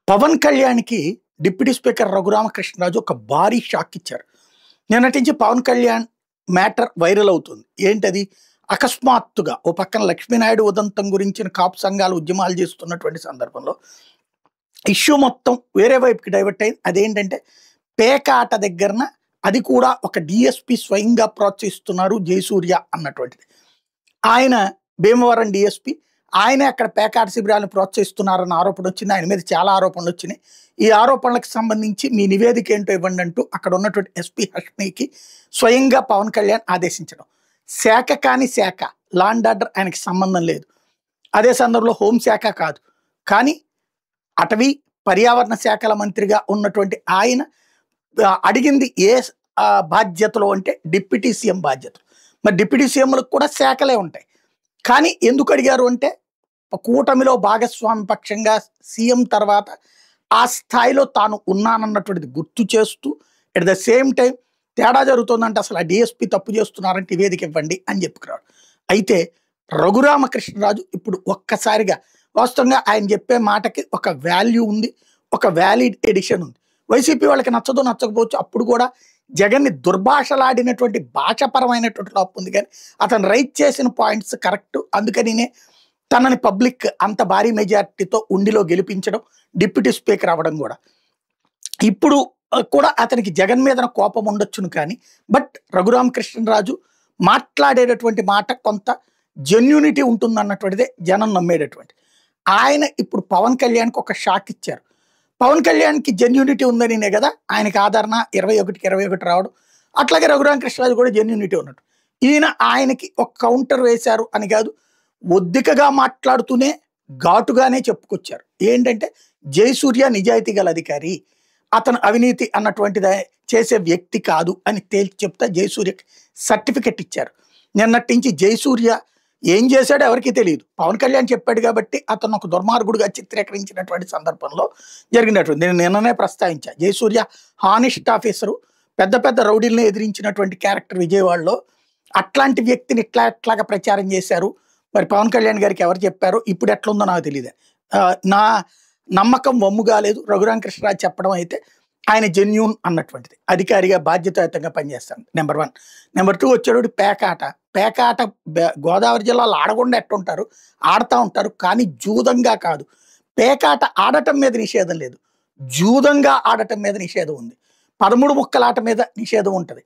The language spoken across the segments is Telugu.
పవన్ కళ్యాణ్‌కి డిప్యూటీ స్పీకర్ రఘురామకృష్ణరాజు ఒక భారీ షాక్ ఇచ్చారు. నిన్నటి నుంచి పవన్ కళ్యాణ్ మ్యాటర్ వైరల్ అవుతుంది. ఏంటది? అకస్మాత్తుగా ఓ పక్కన లక్ష్మీనాయుడు ఉదంతం గురించిన కాపు సంఘాలు ఉద్యమాలు చేస్తున్నటువంటి సందర్భంలో ఇష్యూ మొత్తం వేరే వైపుకి డైవర్ట్ అయింది. అదేంటంటే పేకాట దగ్గరన అది కూడా ఒక డీఎస్పీ స్వయంగా ప్రోత్సహిస్తున్నారు జయసూర్య అన్నటువంటిది. ఆయన భీమవరం డీఎస్పీ ఆయనే అక్కడ పేకాట శిబిరాలను ప్రోత్సహిస్తున్నారన్న ఆరోపణ వచ్చింది. ఆయన మీద చాలా ఆరోపణలు వచ్చినాయి. ఈ ఆరోపణలకు సంబంధించి మీ నివేదిక ఏంటో ఇవ్వండి అంటూ అక్కడ ఉన్నటువంటి ఎస్పీ హష్మీకి స్వయంగా పవన్ కళ్యాణ్ ఆదేశించడం. శాఖ కాని శాఖ, లా అండ్ ఆర్డర్ ఆయనకి సంబంధం లేదు. అదే సందర్భంలో హోంశాఖ కాదు. కానీ అటవీ పర్యావరణ శాఖల మంత్రిగా ఉన్నటువంటి ఆయన అడిగింది ఏ బాధ్యతలో అంటే డిప్యూటీ సీఎం బాధ్యతలు. మరి డిప్యూటీ సీఎంలకు కూడా శాఖలే ఉంటాయి. కానీ ఎందుకు అడిగారు అంటే కూటమిలో భాగస్వామి పక్షంగా సీఎం తర్వాత ఆ స్థాయిలో తాను ఉన్నానన్నటువంటిది గుర్తు చేస్తూ ఎట్ ద సేమ్ టైం తేడా జరుగుతుందంటే అసలు ఆ డిఎస్పీ తప్పు చేస్తున్నారంటే నివేదిక ఇవ్వండి అని చెప్పుకున్నాడు. అయితే రఘురామకృష్ణరాజు ఇప్పుడు ఒక్కసారిగా వాస్తవంగా ఆయన చెప్పే మాటకి ఒక వాల్యూ ఉంది, ఒక వ్యాలిడ్ ఎడిషన్ ఉంది. వైసీపీ వాళ్ళకి నచ్చదో నచ్చకపోవచ్చు. అప్పుడు కూడా జగన్ని దుర్భాషలాడినటువంటి భాషపరమైనటువంటి లోపం ఉంది, కానీ అతను రైట్ చేసిన పాయింట్స్ కరెక్ట్. అందుకనినే తనని పబ్లిక్ అంత భారీ మెజారిటీతో ఉండిలో గెలిపించడం, డిప్యూటీ స్పీకర్ అవ్వడం కూడా. ఇప్పుడు కూడా అతనికి జగన్ మీద కోపం ఉండొచ్చును, కానీ బట్ రఘురామకృష్ణరాజు మాట్లాడేటటువంటి మాట కొంత జెన్యూనిటీ ఉంటుందన్నటువంటిదే జనం నమ్మేటటువంటి. ఆయన ఇప్పుడు పవన్ కళ్యాణ్కి ఒక షాక్ ఇచ్చారు. పవన్ కళ్యాణ్కి జెన్యూనిటీ ఉందనినే కదా ఆయనకి ఆదరణ 21కి 21 రావడం. అట్లాగే రఘురామకృష్ణరాజు కూడా జెన్యూనిటీ ఉన్నట్టు. ఈయన ఆయనకి ఒక కౌంటర్ వేశారు అని కాదు, ఒద్దికగా మాట్లాడుతూనే ఘాటుగానే చెప్పుకొచ్చారు. ఏంటంటే జయసూర్య నిజాయితీ గల అధికారి, అతను అవినీతి అన్నటువంటిది చేసే వ్యక్తి కాదు అని తేల్చి చెప్తా జయసూర్యకి సర్టిఫికెట్ ఇచ్చారు. నిన్నటి నుంచి జయసూర్య ఏం చేశాడో ఎవరికీ తెలియదు. పవన్ కళ్యాణ్ చెప్పాడు కాబట్టి అతను ఒక దుర్మార్గుడుగా చిత్రీకరించినటువంటి సందర్భంలో జరిగినటువంటి నేను నిన్ననే ప్రస్తావించా. జయసూర్య హానెస్ట్ ఆఫీసరు, పెద్ద పెద్ద రౌడీలను ఎదిరించినటువంటి క్యారెక్టర్ విజయవాడలో. అట్లాంటి వ్యక్తిని ఎట్లాగా ప్రచారం చేశారు, మరి పవన్ కళ్యాణ్ గారికి ఎవరు చెప్పారు, ఇప్పుడు ఎట్లుందో నాకు తెలియదు. నా నమ్మకం వమ్ము కాలేదు. రఘురామకృష్ణరాజు చెప్పడం అయితే ఆయన జెన్యూన్ అన్నటువంటిది, అధికారిగా బాధ్యతాయుతంగా పనిచేస్తాను. నెంబర్ 1. నెంబర్ 2 వచ్చేటప్పుడు పేకాట. పేకాట గోదావరి జిల్లాలో ఆడకుండా ఎట్టుంటారు, ఆడుతూ ఉంటారు, కానీ జూదంగా కాదు. పేకాట ఆడటం మీద నిషేధం లేదు, జూదంగా ఆడటం మీద నిషేధం ఉంది. 13 ముక్కలాట మీద నిషేధం ఉంటుంది.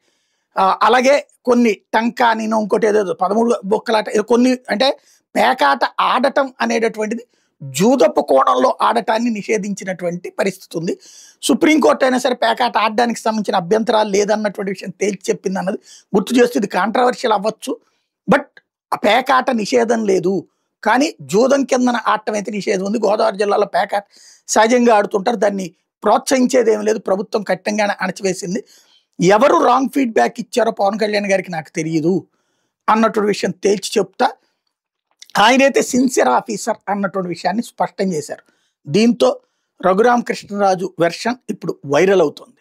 అలాగే కొన్ని టంకానినో ఇంకోటి ఏదో 13 ముక్కలాట కొన్ని, అంటే పేకాట ఆడటం అనేటటువంటిది జూదపు కోణంలో ఆడటాన్ని నిషేధించినటువంటి పరిస్థితి ఉంది. సుప్రీంకోర్టు అయినా సరే పేకాట ఆడడానికి సంబంధించిన అభ్యంతరాలు లేదన్నటువంటి విషయం తేల్చి చెప్పింది అన్నది గుర్తు చేస్తూ ఇది కాంట్రవర్షియల్ అవ్వచ్చు, బట్ ఆ పేకాట నిషేధం లేదు. కానీ జూదం కిందన ఆడటం అయితే నిషేధం ఉంది. గోదావరి జిల్లాలో పేకాట సహజంగా ఆడుతుంటారు, దాన్ని ప్రోత్సహించేది ఏమి లేదు. ప్రభుత్వం కఠినంగానే అణచివేసింది. ఎవరు రాంగ్ ఫీడ్బ్యాక్ ఇచ్చారో పవన్ కళ్యాణ్ గారికి నాకు తెలియదు అన్నటువంటి విషయం తేల్చి చెప్తా ఆయనైతే సిన్సియర్ ఆఫీసర్ అన్నటువంటి విషయాన్ని స్పష్టం చేశారు. దీంతో రఘురామకృష్ణరాజు వెర్షన్ ఇప్పుడు వైరల్ అవుతుంది.